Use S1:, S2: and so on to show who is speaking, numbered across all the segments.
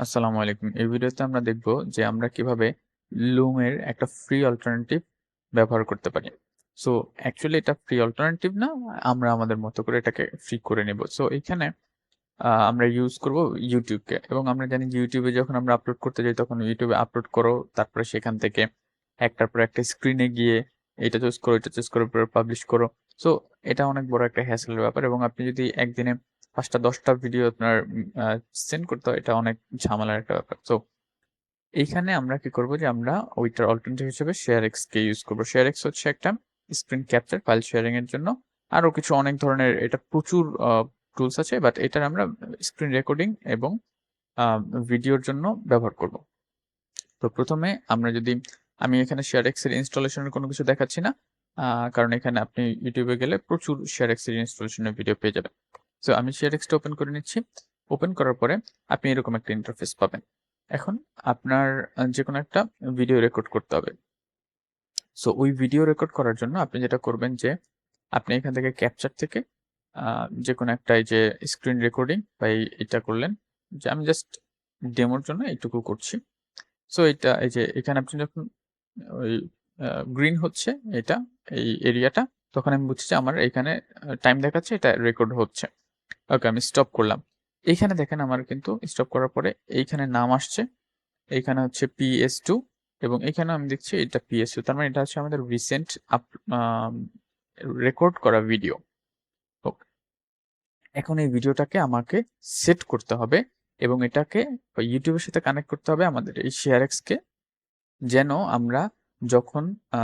S1: আসসালামু আলাইকুম। এই ভিডিওতে আমরা দেখব যে আমরা কিভাবে Loom এর একটা ফ্রি অল্টারনেটিভ ব্যবহার করতে পারি। সো অ্যাকচুয়ালি এটা ফ্রি অল্টারনেটিভ না, আমরা আমাদের মতো করে এটাকে ফ্রি করে নেব। সো এখানে আমরা ইউজ করব YouTube কে এবং আমরা জানি যে YouTube এ যখন আমরা আপলোড করতে যাই তখন YouTube এ আপলোড করো, তারপরে সেখান থেকে একটার পর একটা স্ক্রিনে গিয়ে এটা চুজ করো, এটা চুজ করে পরে পাবলিশ করো। সো এটা অনেক বড় একটা হ্যাসেলের ব্যাপার এবং আপনি যদি একদিনে ৫টা ১০টা ভিডিও আপনার সেন্ড করতে হয়, এটা অনেক ঝামেলার একটা ব্যাপার। সো এইখানে আমরা কি করব যে আমরা ওইটার অল্টারনেটিভ হিসেবে ShareX কে ইউজ করব। ShareX হচ্ছে একটা স্ক্রিন ক্যাপচার ফাইল শেয়ারিং এর জন্য। আরো কিছু অনেক ধরনের এটা প্রচুর টুলস আছে, বাট এটার আমরা স্ক্রিন রেকর্ডিং এবং আ ভিডিওর জন্য ব্যবহার করব। তো প্রথমে আমরা যদি আমি এখানে ShareX এর ইনস্টলেশন এর কোনো কিছু দেখাচ্ছি না। কারণ এখানে আপনি YouTube এ গেলে প্রচুর ShareX এর ইনস্টলেশন এর ভিডিও পেয়ে যাবেন। সো আমি ShareX টা ওপেন করে নিচ্ছি। ওপেন করার পরে আপনি এরকম একটা ইন্টারফেস পাবেন। এখন আপনার যেকোনো একটা ভিডিও রেকর্ড করতে হবে। সো ওই ভিডিও রেকর্ড করার জন্য আপনি যেটা করবেন যে আপনি এখান থেকে ক্যাপচার থেকে আ যেকোনো একটা এই যে স্ক্রিন রেকর্ডিং বা এটা করলেন যে আমি জাস্ট ডেমোর জন্য এইটুকু করছি। সো এটা এই যে এখানে আপনি যখন ওই গ্রিন হচ্ছে এটা, এই এরিয়াটা, তখন আমি বুঝছি যে আমার এখানে টাইম দেখাচ্ছে, এটা রেকর্ড হচ্ছে। ওকে, আমি স্টপ করলাম। এইখানে দেখেন আমার কিন্তু স্টপ করার পরে এইখানে নাম আসছে। এইখানে হচ্ছে PS2 এবং এখানেও আমি দেখছি এটা PS2। তার মানে এটা হচ্ছে আমাদের রিসেন্ট আম রেকর্ড করা ভিডিও। ওকে। এখন এই ভিডিওটাকে আমাকে সেট করতে হবে এবং এটাকে YouTube এর সাথে কানেক্ট করতে হবে আমাদের এই ShareX কে, যেন আমরা যখন আ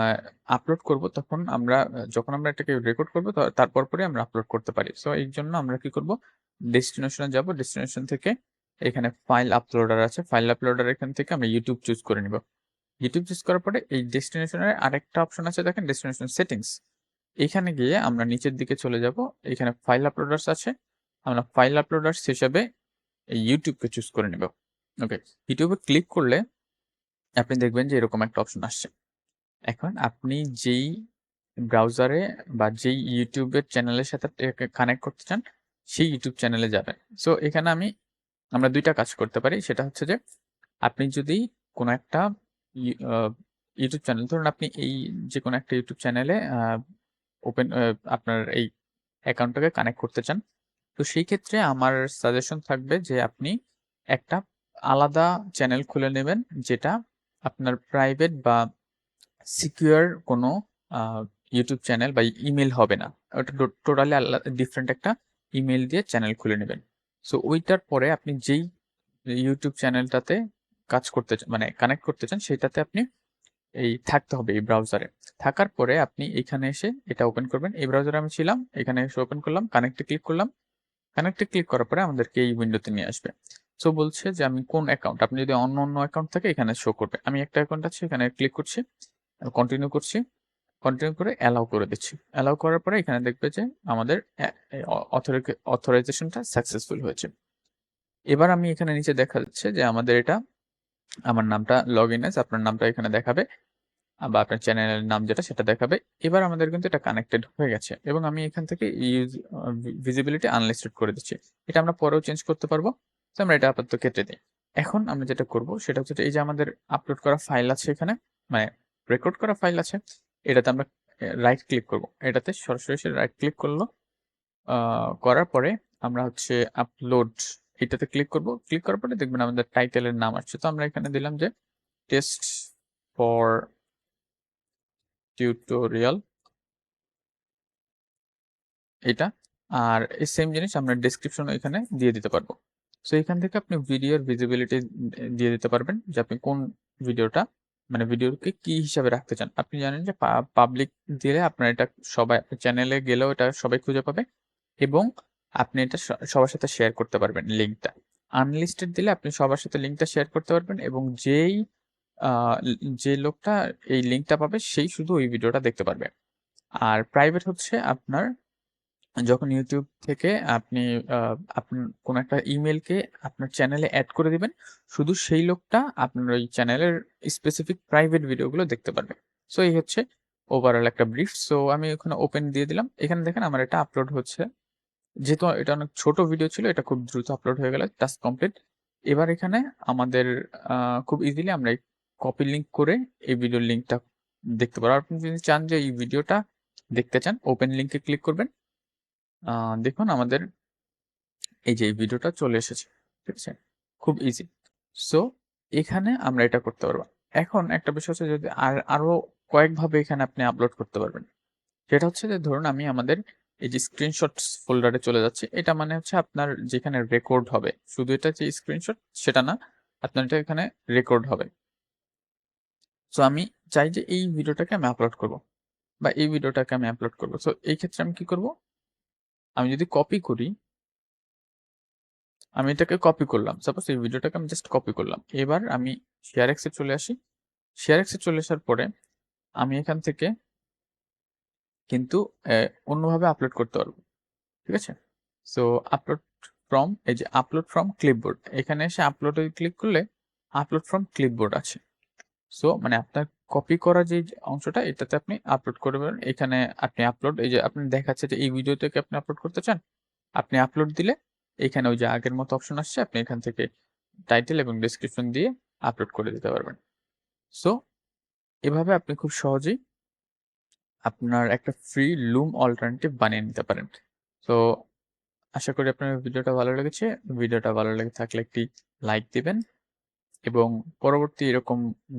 S1: আপলোড করব তখন আমরা যখন আমরা এটাকে রেকর্ড করব তার পরপরই আমরা আপলোড করতে পারি। সো এইজন্য আমরা কি করব? ডেস্টিনেশন এ যাব। ডেস্টিনেশন থেকে এখানে ফাইল আপলোডার আছে। ফাইল আপলোডার এখান থেকে আমরা YouTube চুজ করে নিব। YouTube চুজ করার পরে এই ডেস্টিনেশন এর আরেকটা অপশন আছে, দেখেন ডেস্টিনেশন সেটিংস। এখানে গিয়ে আমরা নিচের দিকে চলে যাব। এখানে ফাইল আপলোডার্স আছে। আমরা ফাইল আপলোডার্স হিসেবে এই YouTube কে চুজ করে নিব। ওকে। YouTube এ ক্লিক করলে আপনি দেখবেন যে এরকম একটা অপশন আসছে। এখন আপনি যেই ব্রাউজারে বা যেই YouTube এর চ্যানেলের সাথে এটাকে কানেক্ট করতে চান, সেই YouTube চ্যানেলে যাবেন। সো এখানে আমরা ২ টা কাজ করতে পারি। সেটা হচ্ছে যে আপনি যদি কোনো একটা YouTube চ্যানেল, ধরুন আপনি এই যেকোনো একটা YouTube চ্যানেলে ওপেন আপনার এই অ্যাকাউন্টটাকে কানেক্ট করতে চান। তো সেই ক্ষেত্রে আমার সাজেশন থাকবে যে আপনি একটা আলাদা চ্যানেল খুলে নেবেন, যেটা আপনার প্রাইভেট বা সিকিউর কোনো আ YouTube চ্যানেল বা ইমেইল হবে না। ওটা টোটালি ডিফারেন্ট একটা ইমেইল দিয়ে চ্যানেল খুলে নিবেন। সো ওইটার পরে আপনি যেই YouTube চ্যানেলটাতে কাজ করতে মানে কানেক্ট করতে চান, সেটাতে আপনি থাকতে হবে এই ব্রাউজারে। থাকার পরে আপনি এখানে এসে এটা ওপেন করবেন। এই ব্রাউজারে আমি ছিলাম। এখানে এসে ওপেন করলাম, কানেক্ট এ ক্লিক করলাম। কানেক্ট এ ক্লিক করার পরে আমাদেরকে এই উইন্ডোতে নিয়ে আসবে। সো বলছে যে আমি কোন অ্যাকাউন্ট, আপনি যদি অন্য অ্যাকাউন্ট থাকে এখানে শো করবে। আমি একটা অ্যাকাউন্ট আছে, এখানে ক্লিক করছি। কন্টিনিউ করছি। কন্টিনিউ করে অ্যালাও করে দিচ্ছি। অ্যালাও করার পরে এখানে দেখবে যে আমাদের অ্যা এ অ অথরাইজেশনটা সাকসেসফুল হয়েছে। এবার আমি এখানে নিচে দেখা যাচ্ছে যে আমাদের এটা, আমার নামটা লগইন এস, আপনার নামটা এখানে দেখাবে বা আপনার চ্যানেলের নাম যেটা সেটা দেখাবে। এবার আমাদের কিন্তু এটা কানেক্টেড হয়ে গেছে এবং আমি এখান থেকে ইউজ ভিজিবিলিটি আনলিস্টেড করে দিচ্ছি। এটা আমরা পরেও চেঞ্জ করতে পারবো। তো আমরা এটা আপাতত কেটে দেই। এখন আমরা যেটা করব সেটা হচ্ছে যে এই যে আমাদের আপলোড করা ফাইল আছে এখানে, মানে রেকর্ড করা ফাইল আছে, এটাতে আমরা রাইট ক্লিক করব। এটাতে সরাসরি এসে রাইট ক্লিক করলো। আ করার পরে আমরা হচ্ছে আপলোড এটাতে ক্লিক করব। ক্লিক করার পরে দেখবেন আমাদের টাইটেলের নাম আসছে। তো আমরা এখানে দিলাম যে টেস্ট ফর টিউটোরিয়াল এটা। আর এই সেম জিনিস আমরা ডেসক্রিপশনও এখানে দিয়ে দিতে পারবো। সো এখান থেকে আপনি ভিডিওর ভিজিবিলিটি দিয়ে দিতে পারবেন যে আপনি কোন ভিডিওটা, মানে ভিডিওকে কি হিসাবে রাখতে চান। আপনি জানেন যে পাবলিক দিলে আপনার এটা সবাই চ্যানেলে গেলেও এটা সবাই খুঁজে পাবে এবং আপনি এটা সবার সাথে শেয়ার করতে পারবেন লিঙ্কটা। আনলিস্টেড দিলে আপনি সবার সাথে লিঙ্কটা শেয়ার করতে পারবেন এবং আ যে লোকটা এই লিঙ্কটা পাবে সেই শুধু ওই ভিডিওটা দেখতে পারবে। আর প্রাইভেট হচ্ছে আপনার যখন YouTube থেকে আপনি আ আপনার কোন একটা ইমেইলকে আপনার চ্যানেলে এড করে দিবেন, শুধু সেই লোকটা আপনার ওই চ্যানেলের স্পেসিফিক প্রাইভেট ভিডিওগুলো দেখতে পারবে। সো এই হচ্ছে ওভারঅল একটা ব্রিফ। সো আমি ওখানে ওপেন দিয়ে দিলাম। এখানে দেখেন আমার এটা আপলোড হচ্ছে। যেহেতু এটা অনেক ছোট ভিডিও ছিল, এটা খুব দ্রুত আপলোড হয়ে গেল। Task complete. এবার এখানে আমাদের খুব ইজিলি আমরা কপি লিঙ্ক করে এই ভিডিওর লিঙ্কটা দেখতে পারো। আপনি যদি চান যে এই ভিডিওটা দেখতে চান, ওপেন লিঙ্কে ক্লিক করবেন। দেখুন আমাদের এই যে এই ভিডিওটা চলে এসেছে, ঠিক আছে? খুব ইজি। সো এখানে আমরা এটা করতে পারবো। এখন একটা বিষয় হচ্ছে যদি আরো কয়েকভাবে এখানে আপনি আপলোড করতে পারবেন। সেটা হচ্ছে যে ধরুন আমি আমাদের এই যে স্ক্রিনশটস ফোল্ডারে চলে যাচ্ছি। এটা মানে হচ্ছে আপনার যেখানে রেকর্ড হবে। শুধু এটা যে স্ক্রিনশট সেটা না, আপনার এটা এখানে রেকর্ড হবে। সো আমি চাই যে এই ভিডিওটাকে আমি আপলোড করব বা এই ভিডিওটাকে আমি আপলোড করব। সো এই ক্ষেত্রে আমি কি করব? আমি যদি কপি করি, আমি এটাকে কপি করলাম। সাপোজ এই ভিডিওটাকে আমি জাস্ট কপি করলাম। এবার আমি ShareX এ চলে আসি। ShareX এ চলে আসার পরে আমি এখান থেকে কিন্তু অন্যভাবে আপলোড করতে পারব। ঠিক আছে? সো আপলোড ফ্রম এই যে আপলোড ফ্রম ক্লিপবোর্ড, এখানে এসে আপলোডে ক্লিক করলে আপলোড ফ্রম ক্লিপবোর্ড আছে। সো মানে আপনার কপি করা যে অংশটা এটাতে আপনি আপলোড করবেন। এখানে আপনি আপলোড এই যে আপনি দেখাচ্ছে যে এই ভিডিও থেকে আপনি আপলোড করতে চান। আপনি আপলোড দিলে এখানে ওই যে আগের মতো অপশন আসছে, আপনি এখান থেকে টাইটেল এবং ডেসক্রিপশন দিয়ে আপলোড করে দিতে পারবেন। সো এভাবে আপনি খুব সহজেই আপনার একটা ফ্রি লুম অল্টারনেটিভ বানিয়ে নিতে পারেন। তো আশা করি আপনার ভিডিওটা ভালো লেগেছে। ভিডিওটা ভালো লেগে থাকলে একটি লাইক দিবেন এবং পরবর্তী এরকম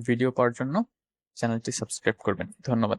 S1: ভিডিও পাওয়ার জন্য চ্যানেলটি সাবস্ক্রাইব করবেন। ধন্যবাদ।